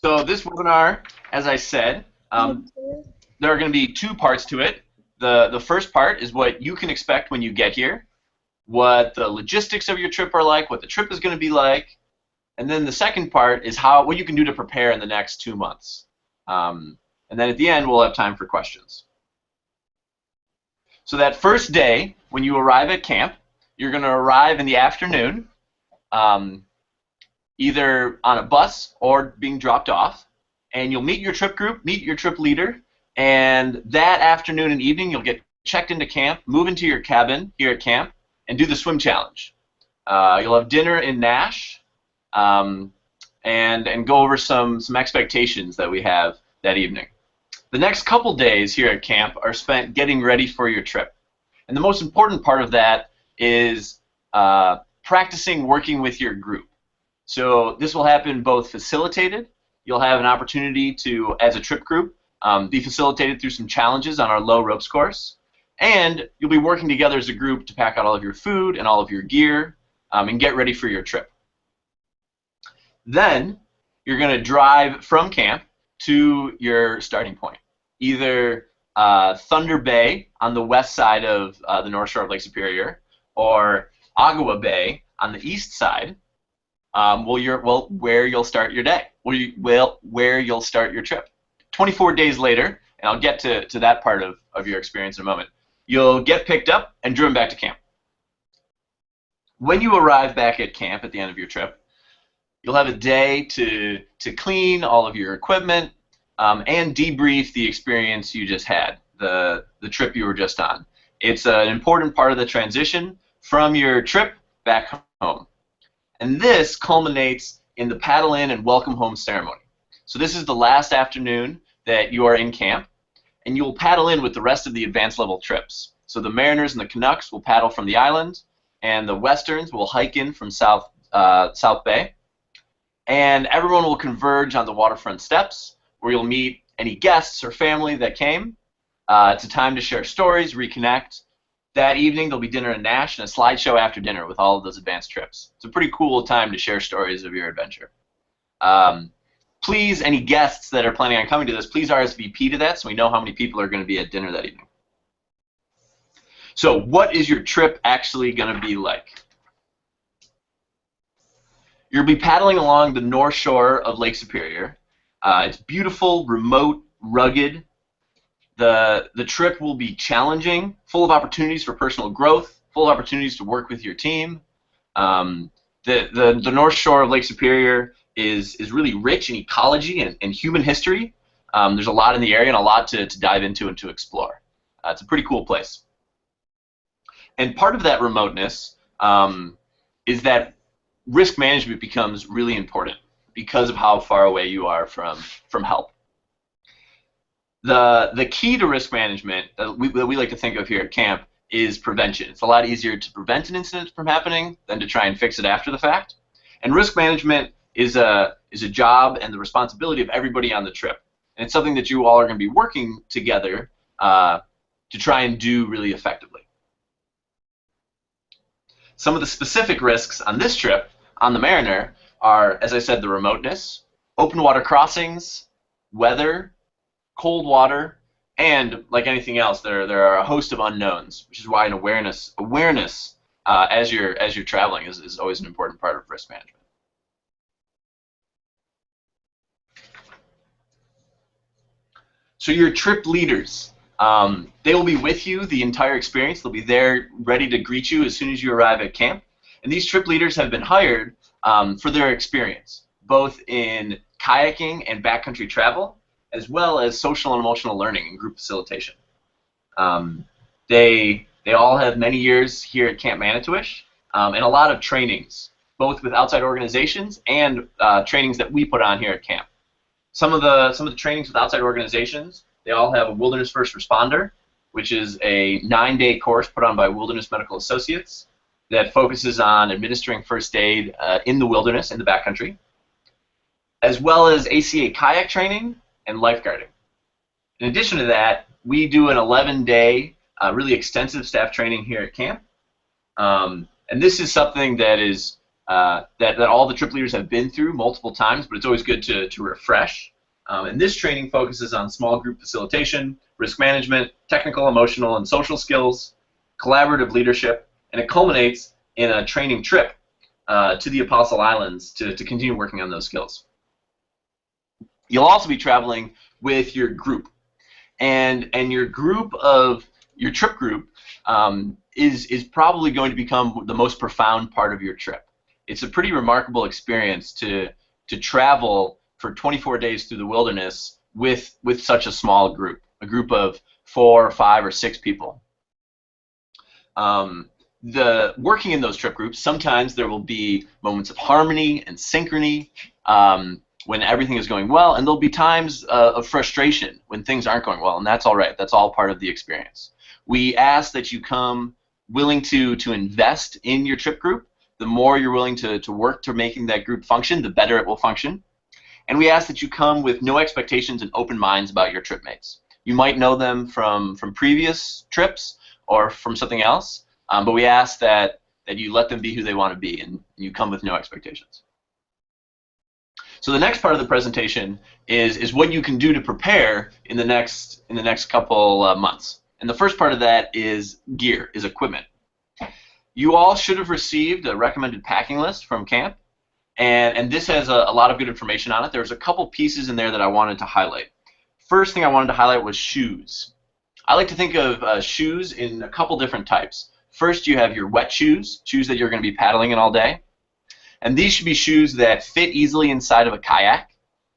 So this webinar, as I said, there are going to be two parts to it. The first part is what you can expect when you get here, what the logistics of your trip are like, what the trip is going to be like, and then the second part is what you can do to prepare in the next 2 months. And then at the end, we'll have time for questions. So that first day, when you arrive at camp, you're going to arrive in the afternoon, either on a bus or being dropped off, and you'll meet your trip group, meet your trip leader, and that afternoon and evening you'll get checked into camp, move into your cabin here at camp, and do the swim challenge. You'll have dinner in Nash, and go over some expectations that we have that evening. The next couple days here at camp are spent getting ready for your trip. And the most important part of that is practicing working with your group. So this will happen both facilitated. You'll have an opportunity to, as a trip group, be facilitated through some challenges on our low ropes course. And you'll be working together as a group to pack out all of your food and all of your gear and get ready for your trip. Then you're going to drive from camp to your starting point, either Thunder Bay on the west side of the North Shore of Lake Superior, or Agua Bay on the east side, where you'll start your day, where you'll start your trip. 24 days later, and I'll get to that part of your experience in a moment, you'll get picked up and driven back to camp. When you arrive back at camp at the end of your trip, you'll have a day to clean all of your equipment and debrief the experience you just had, the trip you were just on. It's an important part of the transition from your trip back home. And this culminates in the paddle in and welcome home ceremony. So this is the last afternoon that you are in camp, and you will paddle in with the rest of the advanced level trips. So the Mariners and the Canucks will paddle from the island, and the Westerns will hike in from South Bay. And everyone will converge on the waterfront steps, where you'll meet any guests or family that came. It's a time to share stories, reconnect. That evening, there'll be dinner in Nash and a slideshow after dinner with all of those advanced trips. It's a pretty cool time to share stories of your adventure. Please, any guests that are planning on coming to this, please RSVP to that so we know how many people are going to be at dinner that evening. So what is your trip actually going to be like? You'll be paddling along the North Shore of Lake Superior. It's beautiful, remote, rugged. The trip will be challenging, full of opportunities for personal growth, full of opportunities to work with your team. The North Shore of Lake Superior is really rich in ecology and human history. There's a lot in the area and a lot to dive into and to explore. It's a pretty cool place. And part of that remoteness is that risk management becomes really important because of how far away you are from help. The key to risk management that we like to think of here at camp is prevention. It's a lot easier to prevent an incident from happening than to try and fix it after the fact. And risk management is a job and the responsibility of everybody on the trip. And it's something that you all are going to be working together to try and do really effectively. Some of the specific risks on this trip on the Mariner are, as I said, the remoteness, open water crossings, weather, cold water, and like anything else, there are a host of unknowns, which is why an awareness as you're traveling is always an important part of risk management. So your trip leaders, they will be with you the entire experience. They'll be there ready to greet you as soon as you arrive at camp. And these trip leaders have been hired for their experience, both in kayaking and backcountry travel, as well as social and emotional learning and group facilitation. They all have many years here at Camp Manito-wish and a lot of trainings, both with outside organizations and trainings that we put on here at camp. Some of the trainings with outside organizations, they all have a Wilderness First Responder, which is a 9-day course put on by Wilderness Medical Associates that focuses on administering first aid in the wilderness, in the backcountry, as well as ACA kayak training and lifeguarding. In addition to that, we do an 11-day, really extensive staff training here at camp. And this is something that is that all the trip leaders have been through multiple times, but it's always good to refresh. And this training focuses on small group facilitation, risk management, technical, emotional, and social skills, collaborative leadership, and it culminates in a training trip to the Apostle Islands to continue working on those skills. You'll also be traveling with your group, and your trip group is probably going to become the most profound part of your trip. It's a pretty remarkable experience to travel for 24 days through the wilderness with such a small group, a group of 4, 5, or 6 people. The working in those trip groups, sometimes there will be moments of harmony and synchrony when everything is going well, and there'll be times of frustration when things aren't going well, and that's all right. That's all part of the experience. We ask that you come willing to invest in your trip group. The more you're willing to work to making that group function, the better it will function. And we ask that you come with no expectations and open minds about your trip mates. You might know them from previous trips or from something else, but we ask that you let them be who they want to be, and you come with no expectations. So the next part of the presentation is what you can do to prepare in the next couple months. And the first part of that is gear, is equipment. You all should have received a recommended packing list from camp, and this has a lot of good information on it. There's a couple pieces in there that I wanted to highlight. First thing I wanted to highlight was shoes. I like to think of shoes in a couple different types. First, you have your wet shoes that you're going to be paddling in all day. And these should be shoes that fit easily inside of a kayak,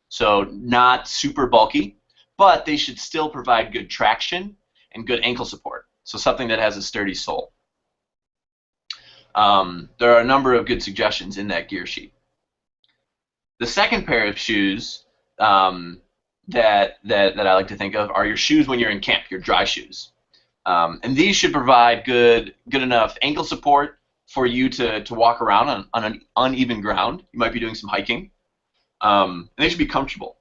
so not super bulky, but they should still provide good traction and good ankle support, so something that has a sturdy sole. There are a number of good suggestions in that gear sheet. The second pair of shoes that I like to think of are your shoes when you're in camp, your dry shoes. And these should provide good enough ankle support for you to walk around on an uneven ground. You might be doing some hiking. And they should be comfortable.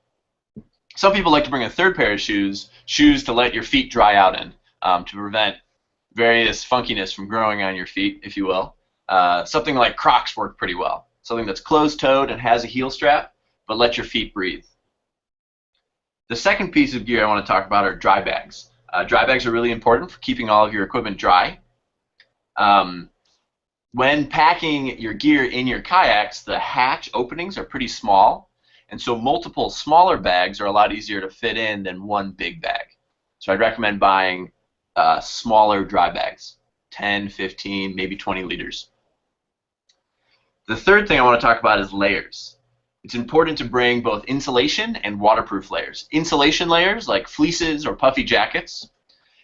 Some people like to bring a third pair of shoes to let your feet dry out in, to prevent various funkiness from growing on your feet, if you will. Something like Crocs work pretty well. Something that's closed-toed and has a heel strap, but let your feet breathe. The second piece of gear I want to talk about are dry bags. Dry bags are really important for keeping all of your equipment dry. When packing your gear in your kayaks, the hatch openings are pretty small, and so multiple smaller bags are a lot easier to fit in than one big bag. So I'd recommend buying smaller dry bags, 10, 15, maybe 20 liters. The third thing I want to talk about is layers. It's important to bring both insulation and waterproof layers. Insulation layers like fleeces or puffy jackets,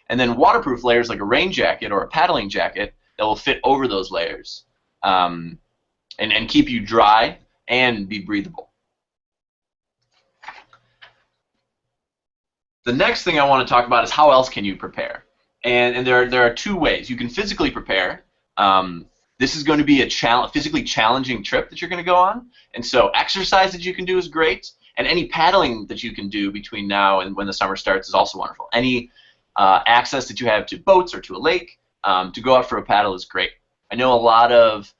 and then waterproof layers like a rain jacket or a paddling jacket that will fit over those layers and keep you dry and be breathable. The next thing I want to talk about is how else can you prepare. And there are two ways. You can physically prepare. This is going to be a physically challenging trip that you're going to go on, and so exercise that you can do is great, and any paddling that you can do between now and when the summer starts is also wonderful. Any access that you have to boats or to a lake to go out for a paddle is great. I know a lot of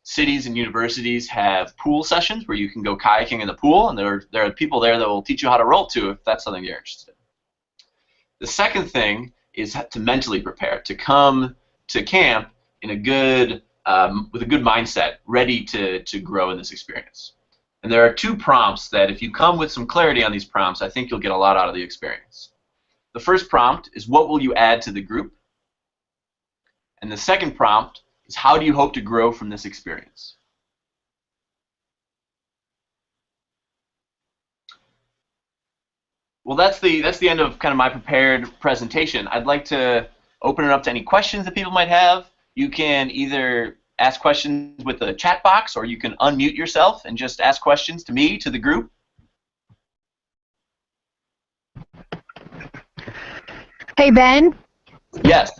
cities and universities have pool sessions where you can go kayaking in the pool, and there are people there that will teach you how to roll too if that's something you're interested in. The second thing is to mentally prepare, to come to camp in a good, with a good mindset, ready to grow in this experience. And there are two prompts that if you come with some clarity on these prompts, I think you'll get a lot out of the experience. The first prompt is, what will you add to the group? And the second prompt is, how do you hope to grow from this experience? Well, that's the end of kind of my prepared presentation. I'd like to open it up to any questions that people might have. You can either ask questions with the chat box, or you can unmute yourself and just ask questions to me, to the group. Hey, Ben? Yes.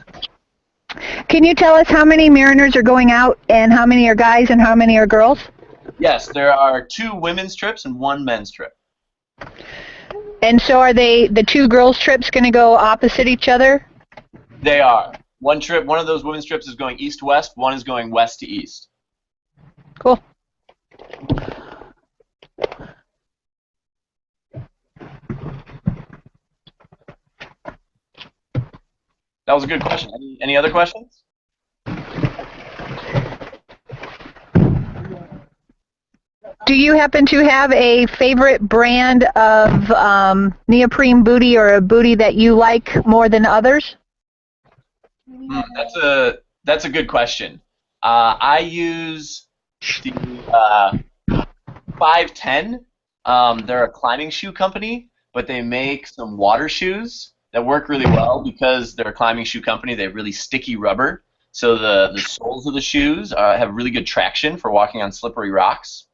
Can you tell us how many mariners are going out, and how many are guys and how many are girls? Yes, there are 2 women's trips and 1 men's trip. And so are the 2 girls' trips going to go opposite each other? They are. One of those women's trips is going east-west, one is going west to east. Cool. That was a good question. Any other questions? Do you happen to have a favorite brand of neoprene booty or a booty that you like more than others? That's a good question. I use the 510. They're a climbing shoe company, but they make some water shoes that work really well because they're a climbing shoe company. They have really sticky rubber, so the soles of the shoes have really good traction for walking on slippery rocks.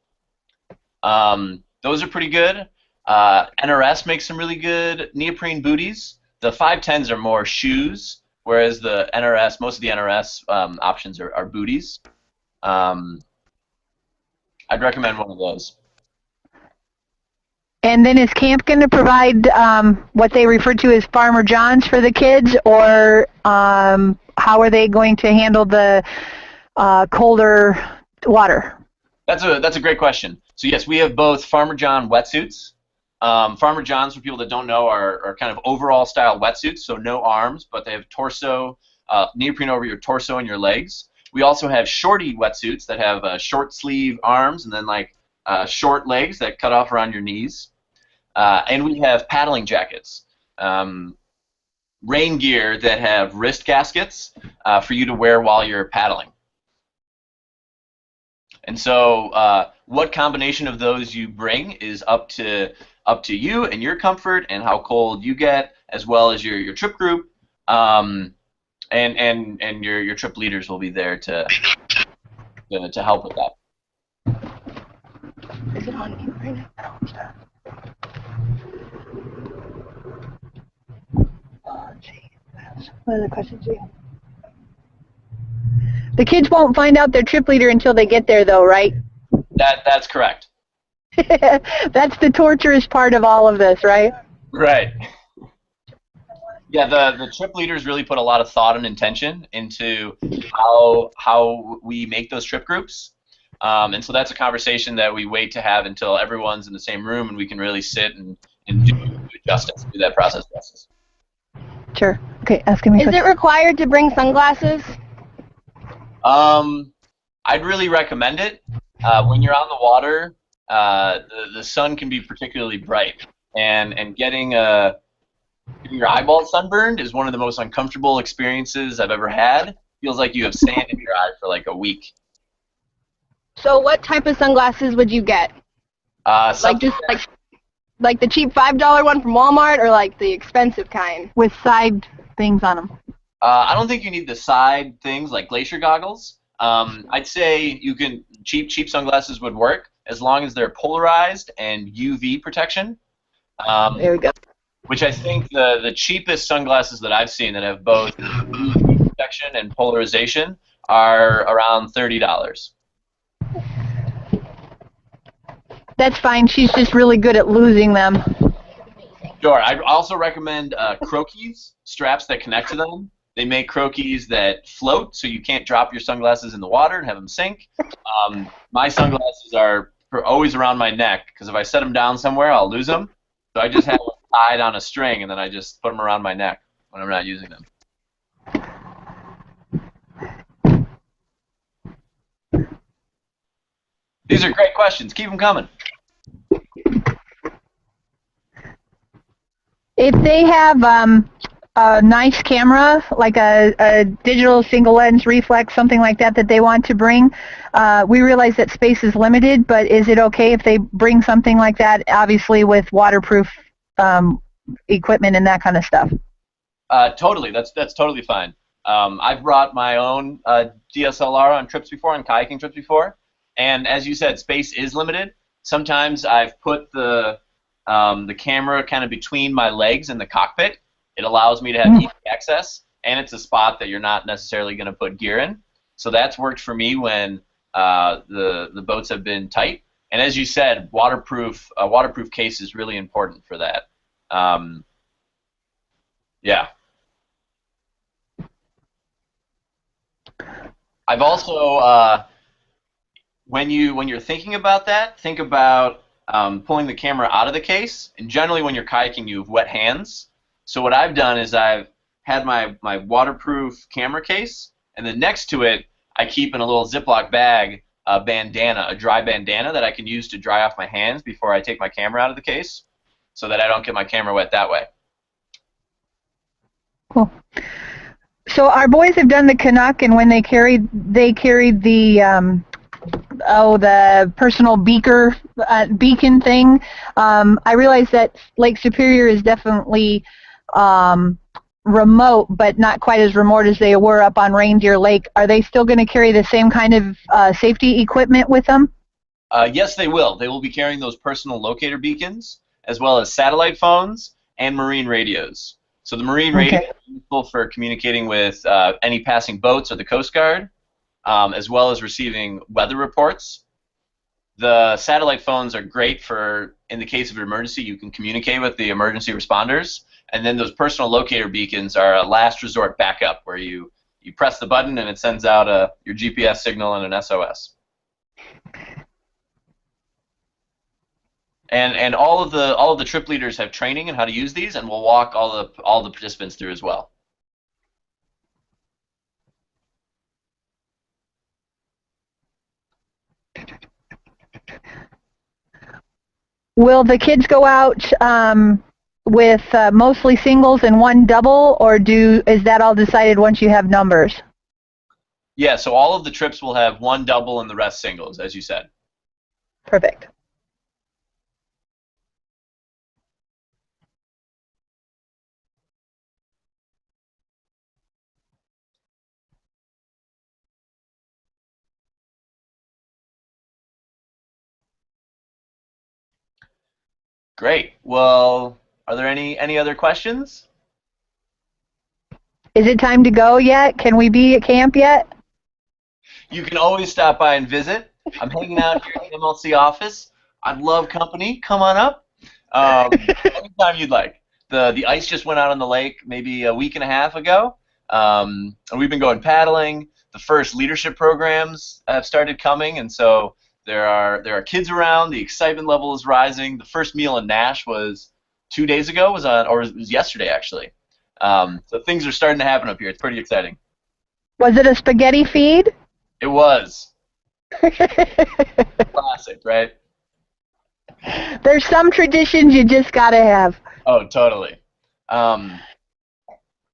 Those are pretty good. NRS makes some really good neoprene booties. The 510s are more shoes, whereas the NRS, most of the NRS options are booties. I'd recommend one of those. And then is camp going to provide what they refer to as Farmer John's for the kids, or how are they going to handle the colder water? That's a great question. So yes, we have both Farmer John wetsuits. Farmer John's, for people that don't know, are kind of overall style wetsuits, so no arms, but they have torso, neoprene over your torso and your legs. We also have shorty wetsuits that have short sleeve arms and then like short legs that cut off around your knees. And we have paddling jackets, rain gear that have wrist gaskets for you to wear while you're paddling. And so what combination of those you bring is up to you and your comfort and how cold you get, as well as your trip group, and your trip leaders will be there to help with that. Is it on mute right now? No, what other questions do you have? The kids won't find out their trip leader until they get there, though, right? That's correct. That's the torturous part of all of this, right? Right. Yeah, the trip leaders really put a lot of thought and intention into how we make those trip groups. And so that's a conversation that we wait to have until everyone's in the same room and we can really sit and do justice, do that process justice. Sure. Okay, asking me. Is it required to bring sunglasses? I'd really recommend it. When you're on the water, the sun can be particularly bright, and getting your eyeballs sunburned is one of the most uncomfortable experiences I've ever had. Feels like you have sand in your eye for like a week. So what type of sunglasses would you get? Like just like the cheap $5 one from Walmart, or like the expensive kind? With side things on them. I don't think you need the side things like glacier goggles. I'd say you can cheap sunglasses would work as long as they're polarized and UV protection. There we go. Which I think the cheapest sunglasses that I've seen that have both UV protection and polarization are around $30. That's fine. She's just really good at losing them. Sure. I'd also recommend croquis, straps that connect to them. They make croquis that float, so you can't drop your sunglasses in the water and have them sink. My sunglasses are always around my neck, because if I set them down somewhere, I'll lose them. So I just have them tied on a string, and then I just put them around my neck when I'm not using them. These are great questions. Keep them coming. If they have a nice camera, like a digital single lens reflex, something like that, that they want to bring, we realize that space is limited, but is it okay if they bring something like that, obviously with waterproof equipment and that kind of stuff? Totally. That's totally fine. I've brought my own DSLR on trips before, on kayaking trips before, and as you said, space is limited. Sometimes I've put the camera kind of between my legs and the cockpit. It allows me to have easy access, and it's a spot that you're not necessarily going to put gear in. So that's worked for me when the boats have been tight. And as you said, a waterproof case is really important for that. Yeah. I've also when you're thinking about that, think about pulling the camera out of the case. And generally, when you're kayaking, you have wet hands. So what I've done is I've had my waterproof camera case, and then next to it, I keep in a little Ziploc bag a bandana, a dry bandana that I can use to dry off my hands before I take my camera out of the case, so that I don't get my camera wet that way. Cool. So our boys have done the Canuck, and when they carried the the personal beacon thing. I realize that Lake Superior is definitely remote, but not quite as remote as they were up on Reindeer Lake. Are they still going to carry the same kind of safety equipment with them? Yes, they will. They will be carrying those personal locator beacons, as well as satellite phones and marine radios. So the marine radio is useful for communicating with any passing boats or the Coast Guard, as well as receiving weather reports. The satellite phones are great for, in the case of an emergency, you can communicate with the emergency responders. And then those personal locator beacons are a last resort backup, where you press the button and it sends out your GPS signal and an SOS. And all of the trip leaders have training in how to use these, and we'll walk all the participants through as well. Will the kids go out with mostly singles and one double, or is that all decided once you have numbers? Yeah, so all of the trips will have one double and the rest singles, as you said. Perfect. Great. Well, are there any other questions? Is it time to go yet? Can we be at camp yet? You can always stop by and visit. I'm hanging out here at the MLC office. I'd love company. Come on up. Anytime you'd like. The ice just went out on the lake maybe a week and a half ago, and we've been going paddling. The first leadership programs have started coming, and so there are kids around. The excitement level is rising. The first meal in Nash was 2 days ago, or it was yesterday actually. So things are starting to happen up here. It's pretty exciting. Was it a spaghetti feed? It was. Classic, right? There's some traditions you just gotta have. Oh, totally. And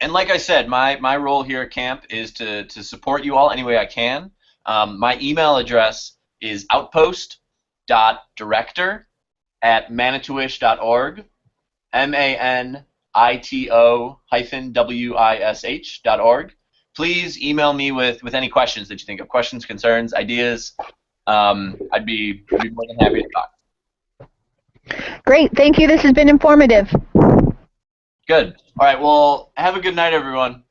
like I said, my role here at camp is to support you all any way I can. My email address is outpost.director@manito-wish.org, manito-wish.org. Please email me with any questions that you think of, questions, concerns, ideas. I'd be more than happy to talk. Great, thank you. This has been informative. Good. All right, well, have a good night, everyone.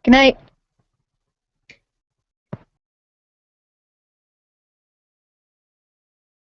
Good night.